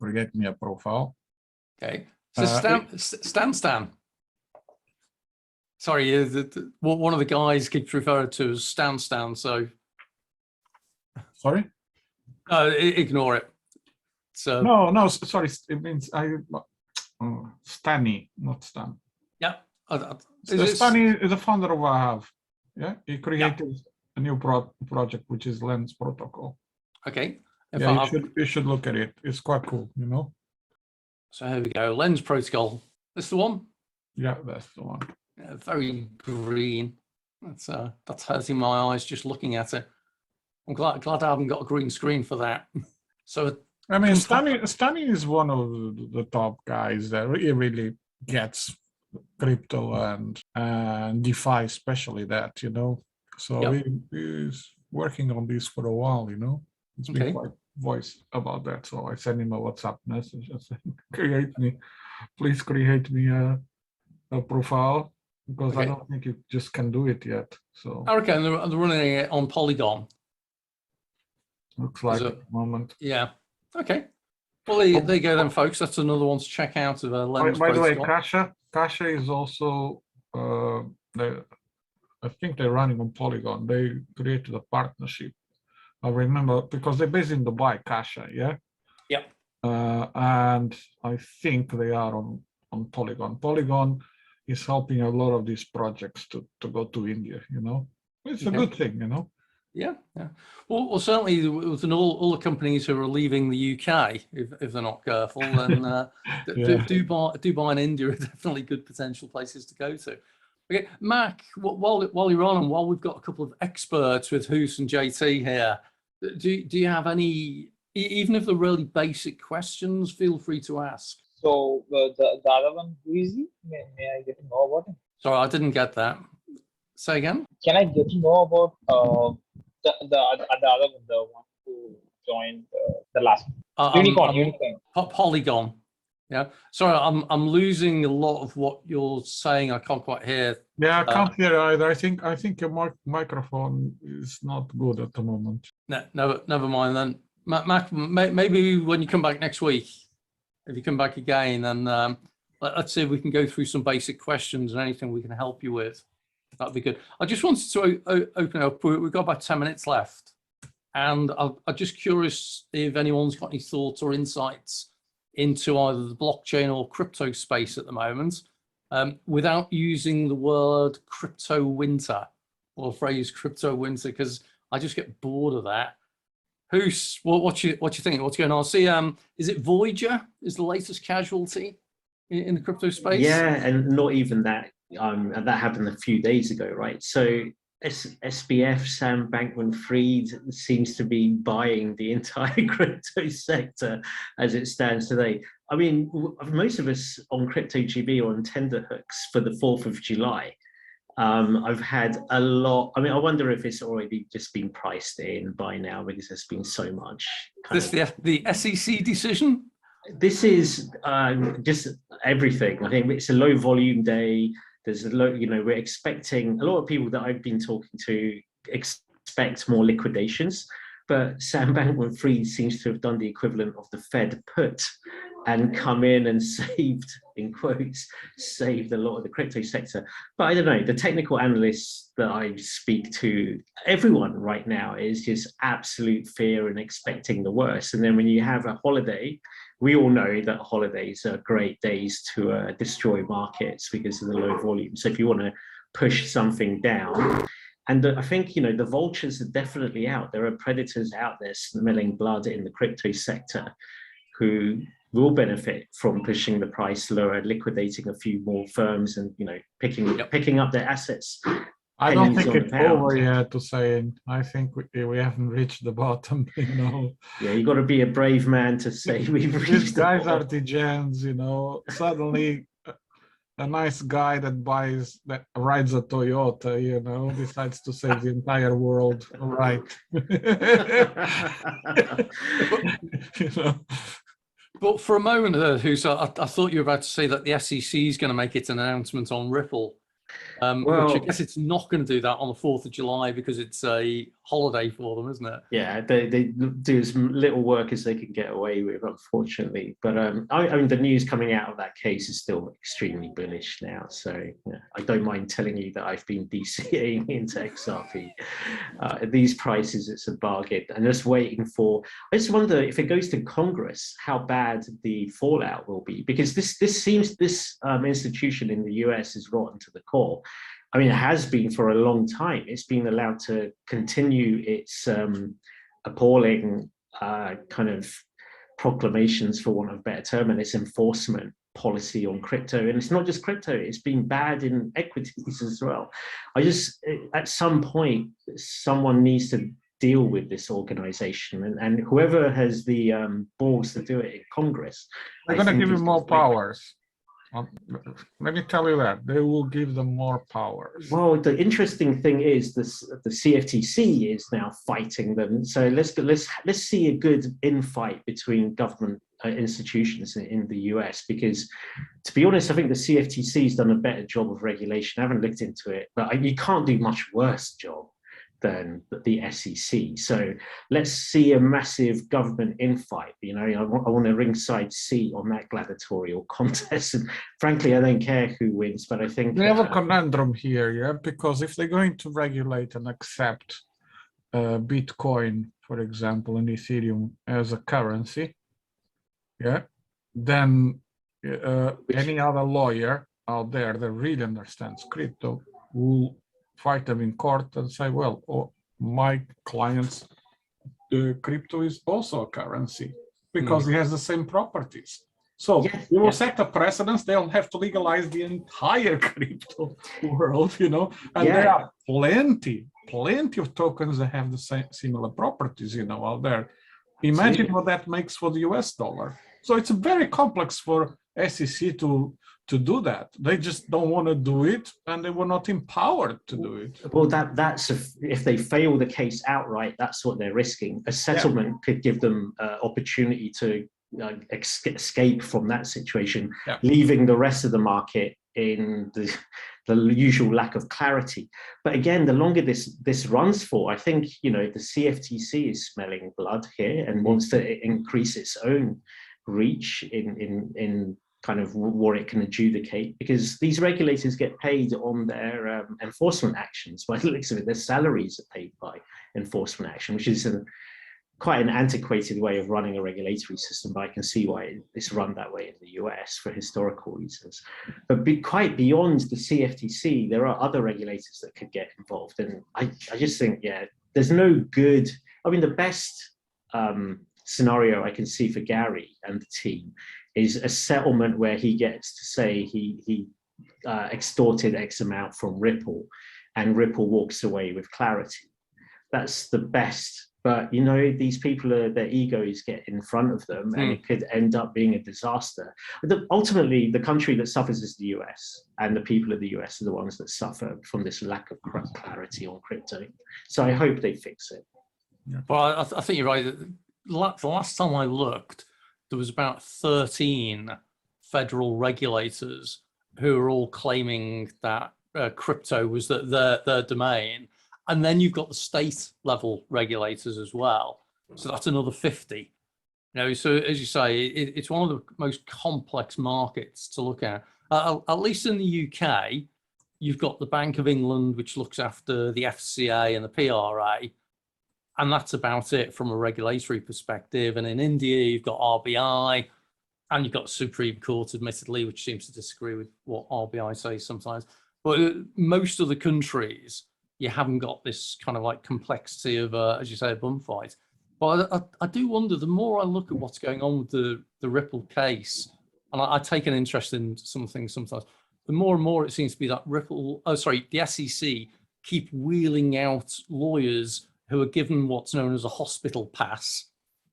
create me a profile. Okay. So Stan. Sorry, one of the guys keeps referred to as Stan. So. Sorry. Ignore it. So. No. Sorry. It means Stani, not Stan. Yeah. Stani is the founder of Ahav. Yeah, he created a new project, which is Lens Protocol. Okay. You should look at it. It's quite cool, you know. So here we go. Lens Protocol. This the one? Yeah, that's the one. Yeah, very green. That's hurting my eyes just looking at it. I'm glad I haven't got a green screen for that. So I mean, Stani is one of the top guys that really gets crypto and DeFi, especially that, you know. So he's working on this for a while, you know. It's been quite voiced about that. So I sent him a WhatsApp message. I said, please create me a profile, because I don't think you just can do it yet. So okay, and they're running it on Polygon. Looks like at the moment. Yeah. Okay. Well, there you go then, folks. That's another one to check out of Lens. By the way, Kasha is also, I think they're running on Polygon. They created a partnership. I remember, because they're based in Dubai, Kasha, yeah? Yep. And I think they are on Polygon. Polygon is helping a lot of these projects to go to India, you know? It's a good thing, you know? Yeah, yeah. Well, certainly with all the companies who are leaving the UK, if they're not careful, then Yeah. Dubai and India are definitely good potential places to go to. Okay, Mac, while you're on and while we've got a couple of experts with Hoos and JT here, do you have any, even if they're really basic questions, feel free to ask. So the other one, who is he? May I get to know about him? Sorry, I didn't get that. Say again? Can I get to know about the other one, the one who joined the last one? Unicorn. Polygon. Yeah. Sorry, I'm losing a lot of what you're saying. I can't quite hear. Yeah, I can't hear either. I think your microphone is not good at the moment. No, never mind then. Mac, maybe when you come back next week, if you come back again, then let's see if we can go through some basic questions and anything we can help you with. That'd be good. I just wanted to open up. We've got about 10 minutes left, and I'm just curious if anyone's got any thoughts or insights into either the blockchain or crypto space at the moment, without using the word crypto winter or phrase crypto winter, because I just get bored of that. Who's what you think? What's going on? I see, is it Voyager is the latest casualty in the crypto space? Yeah, and not even that. That happened a few days ago, right? So SBF, Sam Bankman-Fried, seems to be buying the entire crypto sector as it stands today. I mean, most of us on CryptoGB are on tender hooks for the 4th of July. I've had a lot. I mean, I wonder if it's already just been priced in by now because there's been so much. The SEC decision? This is just everything. I think it's a low volume day. There's a lot, we're expecting a lot of people that I've been talking to expect more liquidations, but Sam Bankman-Fried seems to have done the equivalent of the Fed put and come in and saved, in quotes, saved a lot of the crypto sector. But I don't know, the technical analysts that I speak to, everyone right now is just absolute fear and expecting the worst. And then when you have a holiday, we all know that holidays are great days to destroy markets because of the low volume. So if you want to push something down, and I think, the vultures are definitely out. There are predators out there smelling blood in the crypto sector who will benefit from pushing the price lower, liquidating a few more firms and, picking up their assets. I don't think it's over yet to say. I think we haven't reached the bottom, Yeah, you got to be a brave man to say we've reached These guys the bottom. are degens, Suddenly, a nice guy that rides a Toyota, decides to save the entire world. Right. But for a moment, I thought you were about to say that the SEC is going to make its announcement on Ripple. Which I guess it's not going to do that on the 4th of July because it's a holiday for them, isn't it? Yeah, they do as little work as they can get away with, unfortunately. But I mean, the news coming out of that case is still extremely bullish now. So I don't mind telling you that I've been DCAing into XRP. At these prices, it's a bargain. And just waiting for, I just wonder if it goes to Congress, how bad the fallout will be. Because this institution in the US is rotten to the core. I mean, it has been for a long time. It's been allowed to continue its appalling kind of proclamations, for want of a better term, and its enforcement policy on crypto. And it's not just crypto, it's been bad in equities as well. At some point, someone needs to deal with this organization, and whoever has the balls to do it in Congress. They're going to give him more powers. Let me tell you that they will give them more powers. Well, the interesting thing is the CFTC is now fighting them. So let's see a good infight between government institutions in the US, because to be honest, I think the CFTC has done a better job of regulation. I haven't looked into it, but you can't do much worse job than the SEC. So let's see a massive government infight. I want a ringside seat on that gladiatorial contest. And frankly, I don't care who wins, but I think we have a conundrum here, because if they're going to regulate and accept Bitcoin, for example, and Ethereum as a currency, then any other lawyer out there that really understands crypto will fight them in court and say, well, my clients, the crypto is also a currency because it has the same properties. So we will set a precedence. They'll have to legalize the entire crypto world, you know, and there are plenty of tokens that have the same similar properties, you know, out there. Imagine what that makes for the US dollar. So it's very complex for SEC to do that. They just don't want to do it, and they were not empowered to do it. Well, that's if they fail the case outright, that's what they're risking. A settlement could give them opportunity to escape from that situation, leaving the rest of the market in the usual lack of clarity. But again, the longer this runs for, I think, you know, the CFTC is smelling blood here and wants to increase its own reach in kind of what it can adjudicate, because these regulators get paid on their enforcement actions. By the looks of it, their salaries are paid by enforcement action, which is quite an antiquated way of running a regulatory system, but I can see why it's run that way in the US for historical reasons. But quite beyond the CFTC, there are other regulators that could get involved. And I just think, there's no good, I mean, the best scenario I can see for Gary and the team is a settlement where he gets to say he extorted X amount from Ripple, and Ripple walks away with clarity. That's the best. But, you know, these people, their egos get in front of them, and it could end up being a disaster. Ultimately, the country that suffers is the US, and the people of the US are the ones that suffer from this lack of clarity on crypto. So I hope they fix it. Well, I think you're right. The last time I looked, there was about 13 federal regulators who are all claiming that crypto was their domain. And then you've got the state level regulators as well. So that's another 50. You know, so as you say, it's one of the most complex markets to look at. At least in the UK, you've got the Bank of England, which looks after the FCA and the PRA. And that's about it from a regulatory perspective. And in India, you've got RBI, and you've got Supreme Court, admittedly, which seems to disagree with what RBI says sometimes. But most of the countries, you haven't got this kind of like complexity of, as you say, a bum fight. But I do wonder, the more I look at what's going on with the Ripple case, and I take an interest in some things sometimes, the more and more it seems to be that the SEC keep wheeling out lawyers who are given what's known as a hospital pass,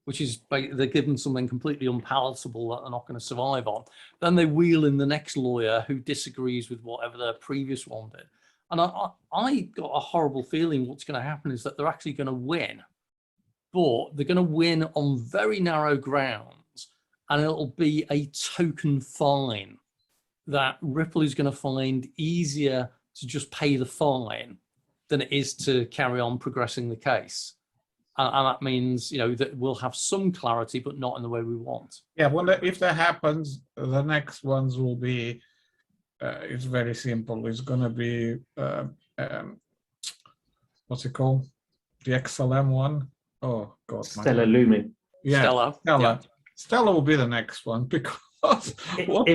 which is they're given something completely unpalatable that they're not going to survive on. Then they wheel in the next lawyer who disagrees with whatever their previous one did. And I got a horrible feeling what's going to happen is that they're actually going to win, but they're going to win on very narrow grounds, and it'll be a token fine that Ripple is going to find easier to just pay the fine than it is to carry on progressing the case. And that means, you know, that we'll have some clarity, but not in the way we want. Yeah, well, if that happens, the next ones will be, it's very simple. It's going to be, what's it called? The XLM one? Oh, God. Stellar Lumen. Yeah, Stellar. Stellar. Yeah. Stellar will be the next one because it won't.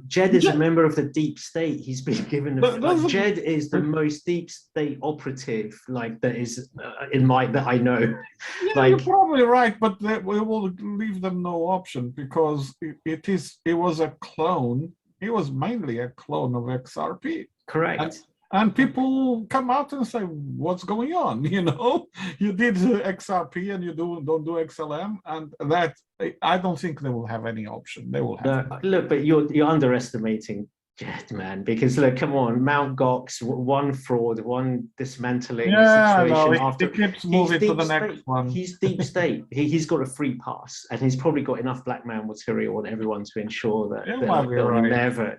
Jed is a member of the deep state. He's been given Jed is the most deep state operative that is that I know. Yeah, you're probably right, but we will leave them no option because it was a clone. It was mainly a clone of XRP. Correct. And people come out and say, what's going on? You know, you did XRP and you don't do XLM, and that I don't think they will have any option. They will have. Look, but you're underestimating Jed, man, because look, come on, Mount Gox, one fraud, one dismantling situation after. He keeps moving to the next one. He's deep state. He's got a free pass, and he's probably got enough black man material on everyone to ensure that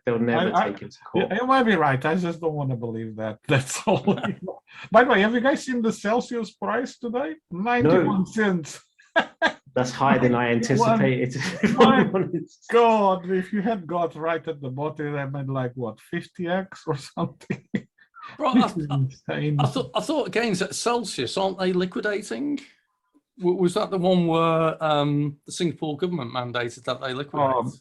they'll never take him to court. You might be right. I just don't want to believe that. That's all. By the way, have you guys seen the Celsius price today? 91 cents. That's higher than I anticipated. God, if you had got right at the bottom, that meant like what, 50x or something? Bro, I thought gains at Celsius, aren't they liquidating? Was that the one where the Singapore government mandated that they liquidate?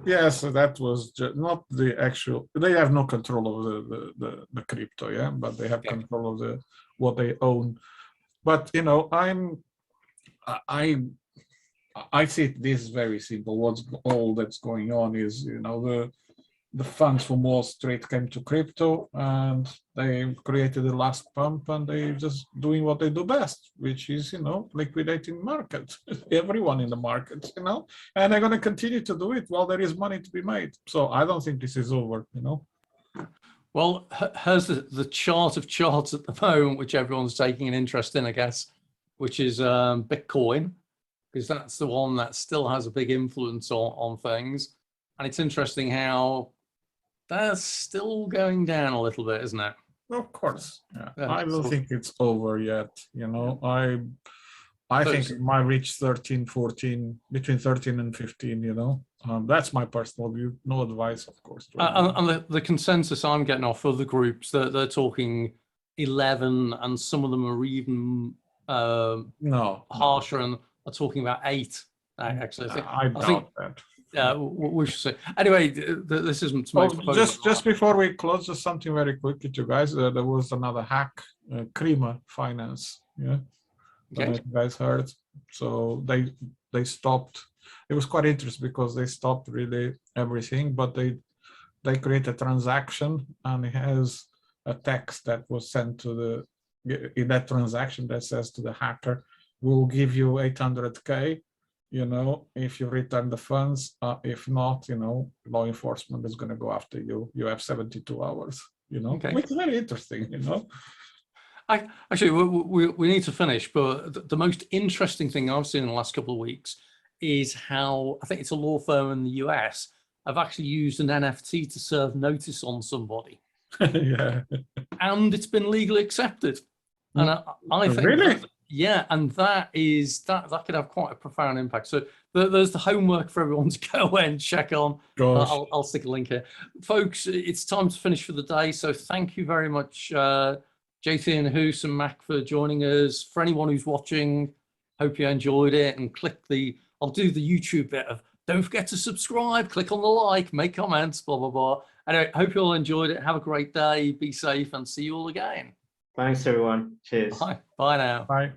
Yes, that was not the actual. They have no control of the crypto, yeah, but they have control of the what they own. But you know, I see this very simple. What's all that's going on is, you know, the funds from Wall Street came to crypto and they created the last pump, and they just doing what they do best, which is, you know, liquidating markets, everyone in the market, you know, and they're going to continue to do it while there is money to be made. So I don't think this is over, you know. Well, here's the chart of charts at the moment, which everyone's taking an interest in, I guess, which is Bitcoin, because that's the one that still has a big influence on things. And it's interesting how that's still going down a little bit, isn't it? Of course. Yeah, I don't think it's over yet. You know, I think it might reach 13, 14, between 13 and 15, you know. That's my personal view. No advice, of course. And the consensus I'm getting off of the groups, they're talking 11, and some of them are even harsher and are talking about 8. Actually, I doubt that. Yeah, we should say. Anyway, this isn't just before we close, just something very quickly to you guys. There was another hack, Crema Finance. Yeah, I don't know if you guys heard. So they stopped. It was quite interesting because they stopped really everything, but they create a transaction, and it has a text that was sent to in that transaction that says to the hacker, "We'll give you 800K. You know, if you return the funds. If not, you know, law enforcement is going to go after you. You have 72 hours, you know," which is very interesting, you know. Actually, we need to finish, but the most interesting thing I've seen in the last couple of weeks is how, I think it's a law firm in the US, have actually used an NFT to serve notice on somebody. Yeah. And it's been legally accepted. And I think really? Yeah, and that could have quite a profound impact. So there's the homework for everyone to go and check on. I'll stick a link here. Folks, it's time to finish for the day. So thank you very much, JT and Hoos and Mac, for joining us. For anyone who's watching, hope you enjoyed it, and I'll do the YouTube bit of, don't forget to subscribe, click on the like, make comments, blah, blah, blah. Anyway, hope you all enjoyed it. Have a great day, be safe, and see you all again. Thanks, everyone. Cheers. Bye now. Bye.